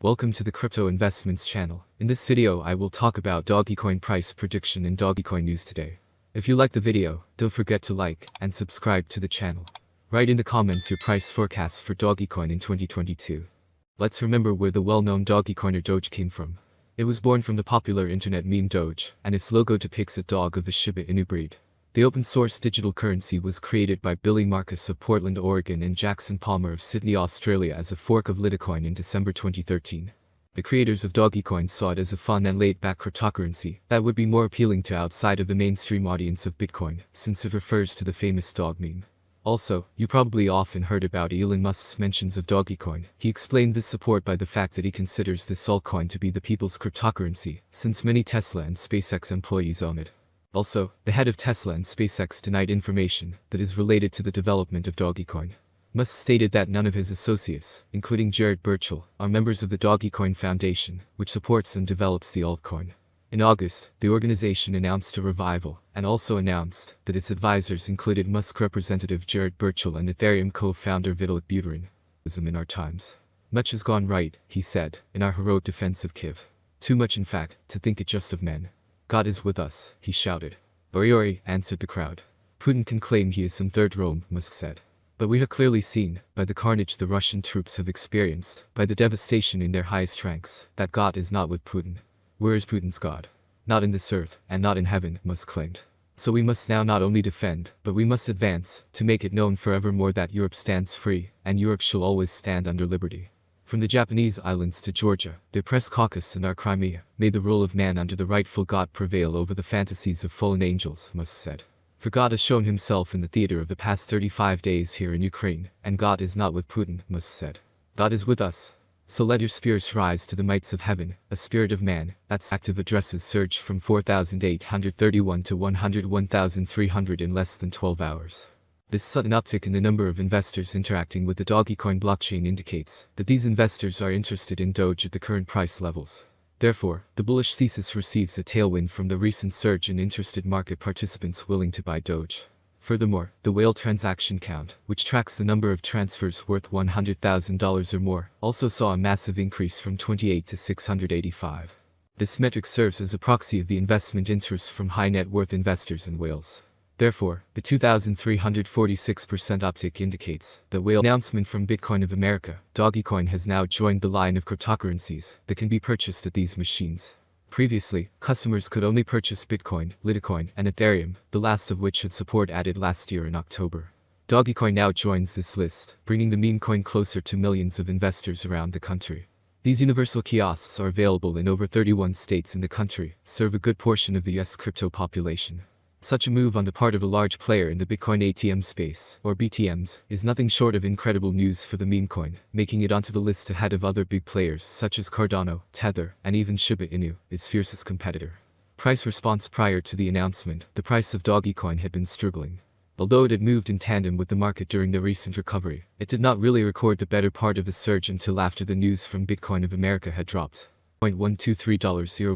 Welcome to the Crypto Investments channel. In this video I will talk about Dogecoin price prediction and Dogecoin news today. If you like the video, don't forget to like and subscribe to the channel. Write in the comments your price forecast for Dogecoin in 2022. Let's remember where the well-known Dogecoiner Doge came from. It was born from the popular internet meme Doge, and its logo depicts a dog of the Shiba Inu breed. The open-source digital currency was created by Billy Markus of Portland, Oregon and Jackson Palmer of Sydney, Australia as a fork of Litecoin in December 2013. The creators of Dogecoin saw it as a fun and laid-back cryptocurrency that would be more appealing to outside of the mainstream audience of Bitcoin, since it refers to the famous dog meme. Also, you probably often heard about Elon Musk's mentions of Dogecoin. He explained this support by the fact that he considers this altcoin to be the people's cryptocurrency, since many Tesla and SpaceX employees own it. Also, the head of Tesla and SpaceX denied information that is related to the development of Dogecoin. Musk stated that none of his associates, including Jared Birchall, are members of the Dogecoin Foundation, which supports and develops the altcoin. In August, the organization announced a revival, and also announced that its advisors included Musk representative Jared Birchall and Ethereum co-founder Vitalik Buterin. In our times. Much has gone right, he said, in our heroic defense of Kiev. Too much in fact, to think it just of men. God is with us, he shouted. Ori ori, answered the crowd. Putin can claim he is some third Rome, Musk said. But we have clearly seen, by the carnage the Russian troops have experienced, by the devastation in their highest ranks, that God is not with Putin. Where is Putin's God? Not in this earth, and not in heaven, Musk claimed. So we must now not only defend, but we must advance, to make it known forevermore that Europe stands free, and Europe shall always stand under liberty. From the Japanese islands to Georgia, the oppressed Caucasus and our Crimea, may the rule of man under the rightful God prevail over the fantasies of fallen angels, Musk said. For God has shown himself in the theater of the past 35 days here in Ukraine, and God is not with Putin, Musk said. God is with us. So let your spirits rise to the mights of heaven, a spirit of man. That's active addresses surged from 4,831 to 101,300 in less than 12 hours. This sudden uptick in the number of investors interacting with the Dogecoin blockchain indicates that these investors are interested in Doge at the current price levels. Therefore, the bullish thesis receives a tailwind from the recent surge in interested market participants willing to buy Doge. Furthermore, the whale transaction count, which tracks the number of transfers worth $100,000 or more, also saw a massive increase from 28 to 685. This metric serves as a proxy of the investment interest from high net worth investors in whales. Therefore, the 2,346% uptick indicates that whale announcement from Bitcoin of America, Dogecoin has now joined the line of cryptocurrencies that can be purchased at these machines. Previously, customers could only purchase Bitcoin, Litecoin, and Ethereum, the last of which had support added last year in October. Dogecoin now joins this list, bringing the meme coin closer to millions of investors around the country. These universal kiosks are available in over 31 states in the country, serve a good portion of the US crypto population. Such a move on the part of a large player in the Bitcoin ATM space, or BTMs, is nothing short of incredible news for the meme coin, making it onto the list ahead of other big players such as Cardano, Tether, and even Shiba Inu, its fiercest competitor. Price response. Prior to the announcement, the price of Dogecoin had been struggling. Although it had moved in tandem with the market during the recent recovery, it did not really record the better part of the surge until after the news from Bitcoin of America had dropped. $0.123,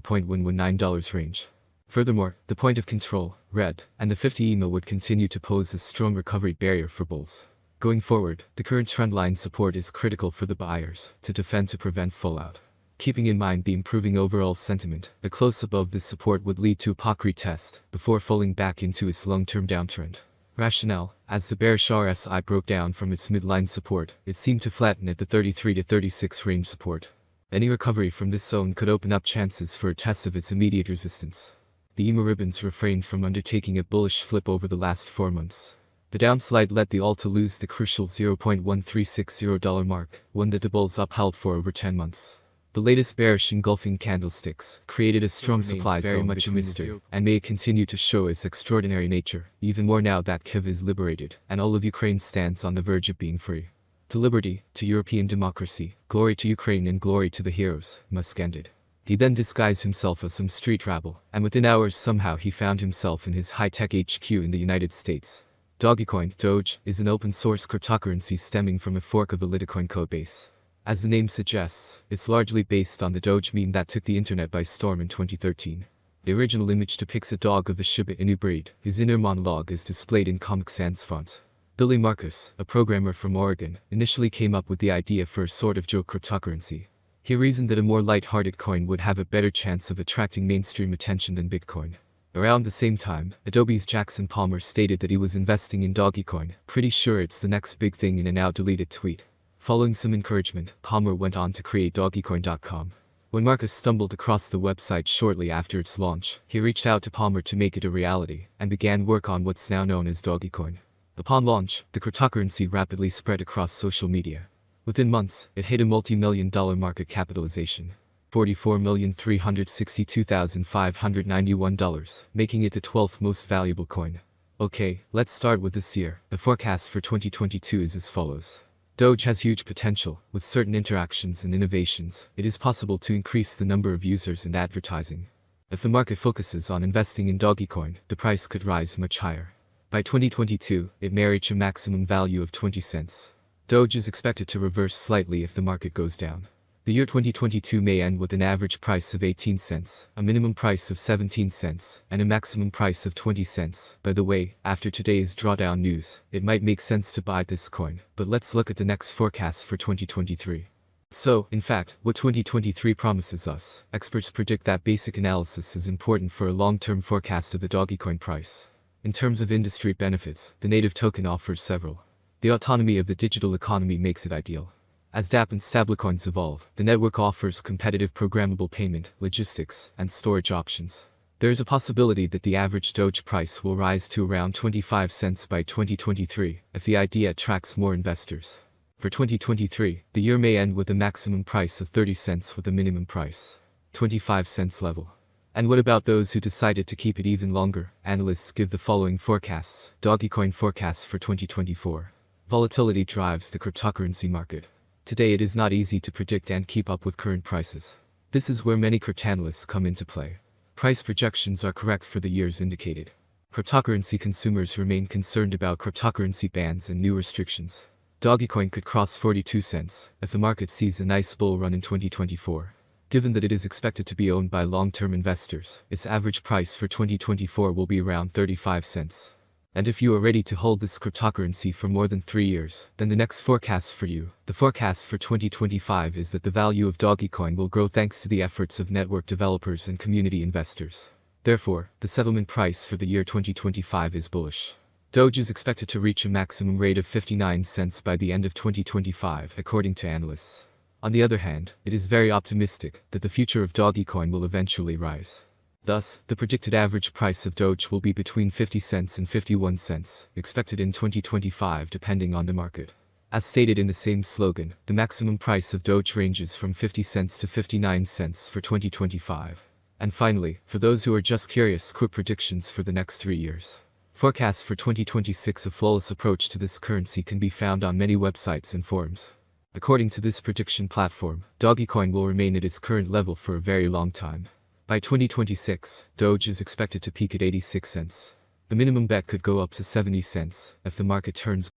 $0.119 range. Furthermore, the point of control, red, and the 50 EMA would continue to pose a strong recovery barrier for bulls. Going forward, the current trendline support is critical for the buyers to defend to prevent fallout. Keeping in mind the improving overall sentiment, a close-up of this support would lead to a POC retest before falling back into its long-term downtrend. Rationale: as the bearish RSI broke down from its midline support, it seemed to flatten at the 33 to 36 range support. Any recovery from this zone could open up chances for a test of its immediate resistance. The EMA ribbons refrained from undertaking a bullish flip over the last 4 months. The downslide led the ALT to lose the crucial $0.1360 mark, one that the bulls upheld for over 10 months. The latest bearish engulfing candlesticks created a strong supply zone, very much a mystery, and may continue to show its extraordinary nature, even more now that Kiev is liberated, and all of Ukraine stands on the verge of being free. To liberty, to European democracy, glory to Ukraine and glory to the heroes, Musk ended. He then disguised himself as some street rabble, and within hours somehow he found himself in his high-tech HQ in the United States. Dogecoin, Doge, is an open-source cryptocurrency stemming from a fork of the Litecoin codebase. As the name suggests, it's largely based on the Doge meme that took the internet by storm in 2013. The original image depicts a dog of the Shiba Inu breed, whose inner monologue is displayed in Comic Sans font. Billy Markus, a programmer from Oregon, initially came up with the idea for a sort of joke cryptocurrency. He reasoned that a more light-hearted coin would have a better chance of attracting mainstream attention than Bitcoin. Around the same time, Adobe's Jackson Palmer stated that he was investing in Dogecoin, pretty sure it's the next big thing, in a now-deleted tweet. Following some encouragement, Palmer went on to create dogecoin.com. When Marcus stumbled across the website shortly after its launch, he reached out to Palmer to make it a reality, and began work on what's now known as Dogecoin. Upon launch, the cryptocurrency rapidly spread across social media. Within months, it hit a multi-million-dollar market capitalization. $44,362,591, making it the 12th most valuable coin. Okay, let's start with this year. The forecast for 2022 is as follows. Doge has huge potential. With certain interactions and innovations, it is possible to increase the number of users and advertising. If the market focuses on investing in Dogecoin, the price could rise much higher. By 2022, it may reach a maximum value of 20 cents. Doge is expected to reverse slightly if the market goes down. The year 2022 may end with an average price of 18 cents, a minimum price of 17 cents, and a maximum price of 20 cents. By the way, after today's drawdown news, it might make sense to buy this coin, but let's look at the next forecast for 2023. So, in fact, what 2023 promises us. Experts predict that basic analysis is important for a long-term forecast of the Dogecoin price. In terms of industry benefits, the native token offers several. The autonomy of the digital economy makes it ideal. As dApp and stablecoins evolve, the network offers competitive programmable payment, logistics, and storage options. There is a possibility that the average Doge price will rise to around 25 cents by 2023, if the idea attracts more investors. For 2023, the year may end with a maximum price of 30 cents with a minimum price, 25 cents level. And what about those who decided to keep it even longer? Analysts give the following forecasts. Dogecoin forecast for 2024. Volatility drives the cryptocurrency market. Today it is not easy to predict and keep up with current prices. This is where many cryptanalysts come into play. Price projections are correct for the years indicated. Cryptocurrency consumers remain concerned about cryptocurrency bans and new restrictions. Dogecoin could cross 42 cents if the market sees a nice bull run in 2024. Given that it is expected to be owned by long-term investors, its average price for 2024 will be around 35 cents. And if you are ready to hold this cryptocurrency for more than 3 years, then the next forecast for you. The forecast for 2025 is that the value of Dogecoin will grow thanks to the efforts of network developers and community investors. Therefore, the settlement price for the year 2025 is bullish. Doge is expected to reach a maximum rate of 59 cents by the end of 2025, according to analysts. On the other hand, it is very optimistic that the future of Dogecoin will eventually rise. Thus, the predicted average price of Doge will be between 50 cents and 51 cents, expected in 2025 depending on the market. As stated in the same slogan, the maximum price of Doge ranges from 50 cents to 59 cents for 2025. And finally, for those who are just curious, quick predictions for the next 3 years. Forecasts for 2026. A flawless approach to this currency can be found on many websites and forums. According to this prediction platform, Dogecoin will remain at its current level for a very long time. By 2026, Doge is expected to peak at 86 cents. The minimum bet could go up to 70 cents if the market turns